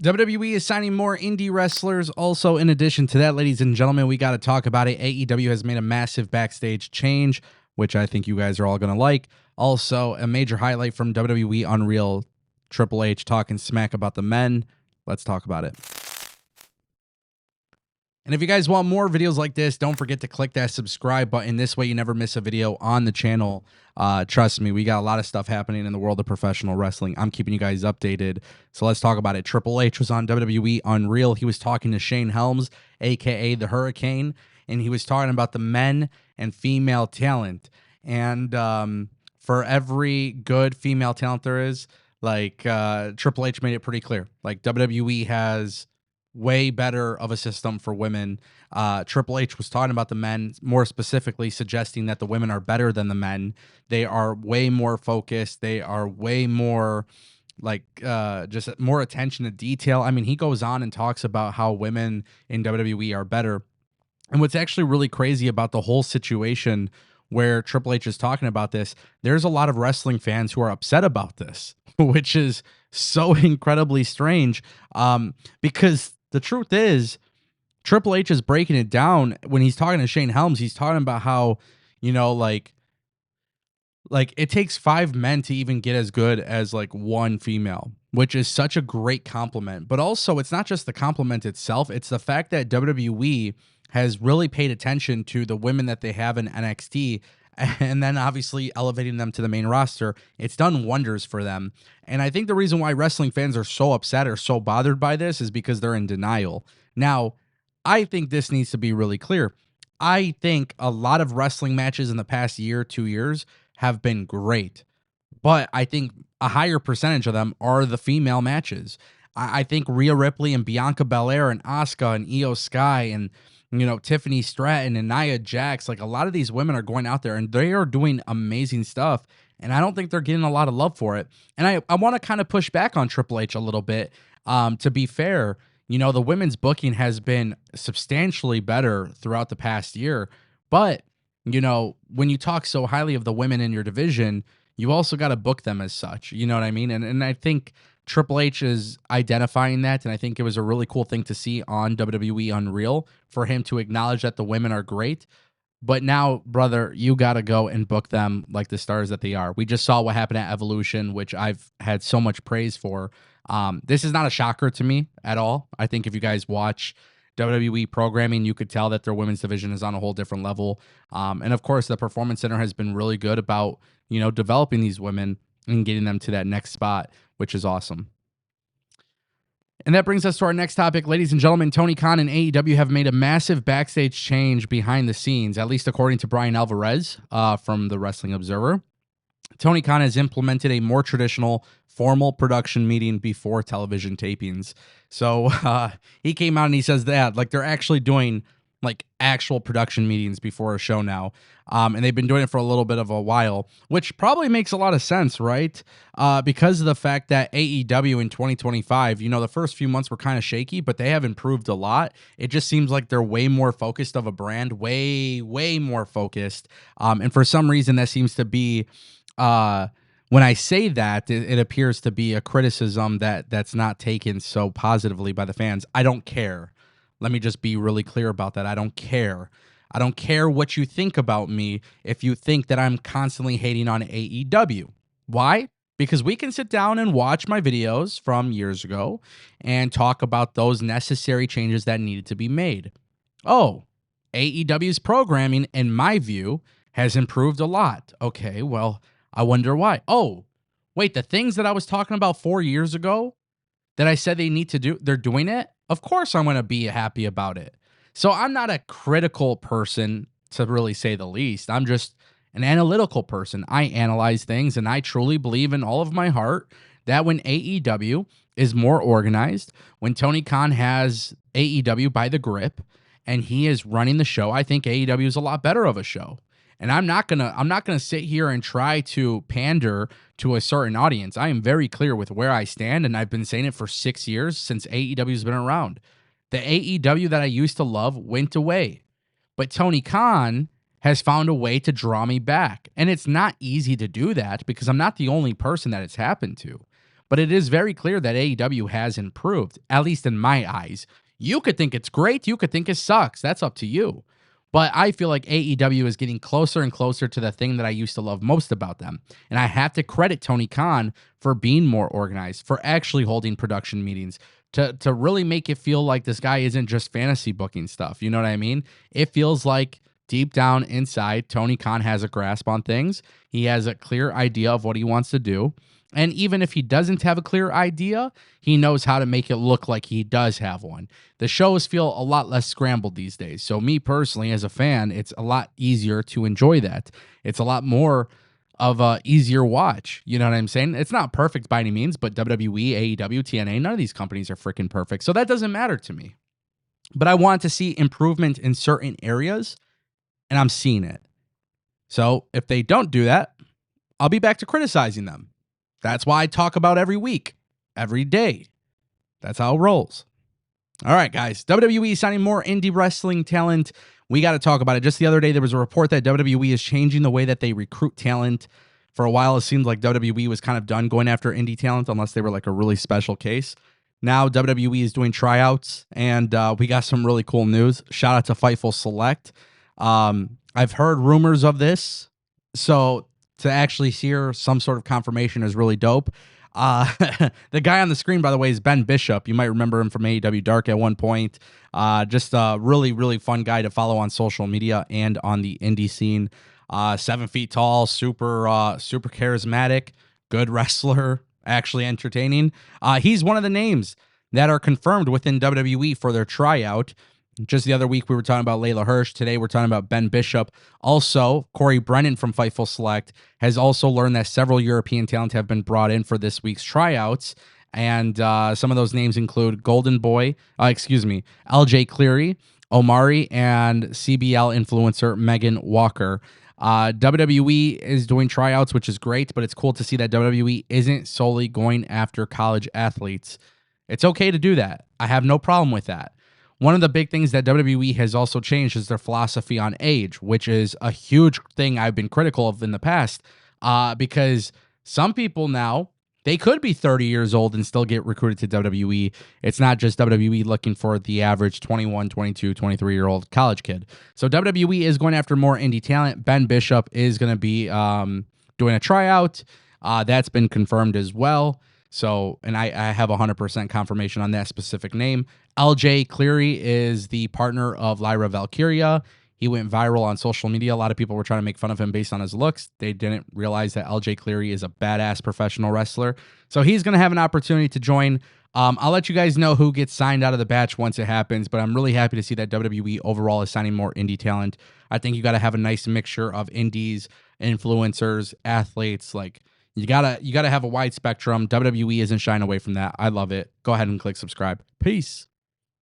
WWE is signing more indie wrestlers. Also, in addition to that, ladies and gentlemen, we got to talk about it. AEW has made a massive backstage change, which I think you guys are all going to like. Also, a major highlight from WWE Unreal, Triple H talking smack about the men. Let's talk about it. And if you guys want more videos like this, don't forget to click that subscribe button. This way you never miss a video on the channel. Trust me, we got a lot of stuff happening in the world of professional wrestling. I'm keeping you guys updated. So let's talk about it. Triple H was on WWE Unreal. He was talking to Shane Helms, a.k.a. the Hurricane, and he was talking about the men and female talent. And for every good female talent there is, Triple H made it pretty clear. Like, WWE has way better of a system for women. Triple H was talking about the men, more specifically suggesting that the women are better than the men. They are way more focused. They are way more just more attention to detail. I mean, he goes on and talks about how women in WWE are better. And what's actually really crazy about the whole situation where Triple H is talking about this, there's a lot of wrestling fans who are upset about this, which is so incredibly strange, because the truth is, Triple H is breaking it down when he's talking to Shane Helms. He's talking about how, like it takes 5 men to even get as good as like 1 female, which is such a great compliment. But also, it's not just the compliment itself. It's the fact that WWE has really paid attention to the women that they have in NXT, and then obviously elevating them to the main roster. It's done wonders for them. And I think the reason why wrestling fans are so upset or so bothered by this is because they're in denial. Now, I think this needs to be really clear. I think a lot of wrestling matches in the past year, 2 years have been great, but I think a higher percentage of them are the female matches. I think Rhea Ripley and Bianca Belair and Asuka and Io Sky and Tiffany Stratton and Nia Jax, like, a lot of these women are going out there and they are doing amazing stuff. And I don't think they're getting a lot of love for it. And I want to kind of push back on Triple H a little bit. To be fair, the women's booking has been substantially better throughout the past year. But, when you talk so highly of the women in your division, you also got to book them as such. You know what I mean? And I think Triple H is identifying that, and I think it was a really cool thing to see on WWE Unreal for him to acknowledge that the women are great. But now, brother, you got to go and book them like the stars that they are. We just saw what happened at Evolution, which I've had so much praise for. This is not a shocker to me at all. I think if you guys watch WWE programming, you could tell that their women's division is on a whole different level. And of course, the Performance Center has been really good about, developing these women and getting them to that next spot, which is awesome. And that brings us to our next topic. Ladies and gentlemen, Tony Khan and AEW have made a massive backstage change behind the scenes, at least according to Brian Alvarez from the Wrestling Observer. Tony Khan has implemented a more traditional, formal production meeting before television tapings. So he came out and he says that, like, they're actually doing like actual production meetings before a show now. And they've been doing it for a little bit of a while, which probably makes a lot of sense, right? Because of the fact that AEW in 2025, the first few months were kind of shaky, but they have improved a lot. It just seems like they're way more focused of a brand, way more focused. And for some reason, that seems to be, when I say that, it appears to be a criticism that's not taken so positively by the fans. I don't care. Let me just be really clear about that. I don't care. I don't care what you think about me if you think that I'm constantly hating on AEW. Why? Because we can sit down and watch my videos from years ago and talk about those necessary changes that needed to be made. Oh, AEW's programming, in my view, has improved a lot. Okay, well, I wonder why. Oh, wait, the things that I was talking about 4 years ago that I said they need to do, they're doing it? Of course I'm going to be happy about it. So I'm not a critical person, to really say the least. I'm just an analytical person. I analyze things, and I truly believe in all of my heart that when AEW is more organized, when Tony Khan has AEW by the grip and he is running the show, I think AEW is a lot better of a show. And I'm not gonna sit here and try to pander to a certain audience. I am very clear with where I stand, and I've been saying it for 6 years since AEW's been around. The AEW that I used to love went away, but Tony Khan has found a way to draw me back. And it's not easy to do that because I'm not the only person that it's happened to. but it is very clear that AEW has improved, at least in my eyes. You could think it's great, you could think it sucks. That's up to you. But I feel like AEW is getting closer and closer to the thing that I used to love most about them. And I have to credit Tony Khan for being more organized, for actually holding production meetings, to really make it feel like this guy isn't just fantasy booking stuff. You know what I mean? It feels like deep down inside, Tony Khan has a grasp on things. He has a clear idea of what he wants to do. And even if he doesn't have a clear idea, he knows how to make it look like he does have one. The shows feel a lot less scrambled these days. So, me personally, as a fan, it's a lot easier to enjoy that. It's a lot more of a easier watch. You know what I'm saying? It's not perfect by any means, but WWE, AEW, TNA, none of these companies are freaking perfect. So that doesn't matter to me. But I want to see improvement in certain areas, and I'm seeing it. So if they don't do that, I'll be back to criticizing them. That's why I talk about every week, every day. That's how it rolls. All right, guys. WWE signing more indie wrestling talent. We got to talk about it. Just the other day, there was a report that WWE is changing the way that they recruit talent. For a while, it seemed like WWE was kind of done going after indie talent unless they were like a really special case. Now WWE is doing tryouts, and we got some really cool news. Shout out to Fightful Select. I've heard rumors of this, so to actually hear some sort of confirmation is really dope. The guy on the screen, by the way, is Ben Bishop. You might remember him from AEW Dark at one point. Just a really, really fun guy to follow on social media and on the indie scene. 7 feet tall, super charismatic, good wrestler, actually entertaining. He's one of the names that are confirmed within WWE for their tryout. Just the other week, we were talking about Layla Hirsch. Today, we're talking about Ben Bishop. Also, Corey Brennan from Fightful Select has also learned that several European talent have been brought in for this week's tryouts. And some of those names include LJ Cleary, Omari, and CBL influencer Megan Walker. WWE is doing tryouts, which is great, but it's cool to see that WWE isn't solely going after college athletes. It's okay to do that. I have no problem with that. One of the big things that WWE has also changed is their philosophy on age, which is a huge thing I've been critical of in the past, because some people now, they could be 30 years old and still get recruited to WWE. It's not just WWE looking for the average 21, 22, 23-year-old college kid. So WWE is going after more indie talent. Ben Bishop is going to be doing a tryout. That's been confirmed as well. So, and I have 100% confirmation on that specific name. LJ Cleary is the partner of Lyra Valkyria. He went viral on social media. A lot of people were trying to make fun of him based on his looks. They didn't realize that LJ Cleary is a badass professional wrestler. So he's going to have an opportunity to join. I'll let you guys know who gets signed out of the batch once it happens, but I'm really happy to see that WWE overall is signing more indie talent. I think you got to have a nice mixture of indies, influencers, athletes. Like, you gotta have a wide spectrum. WWE isn't shying away from that. I love it. Go ahead and click subscribe. Peace.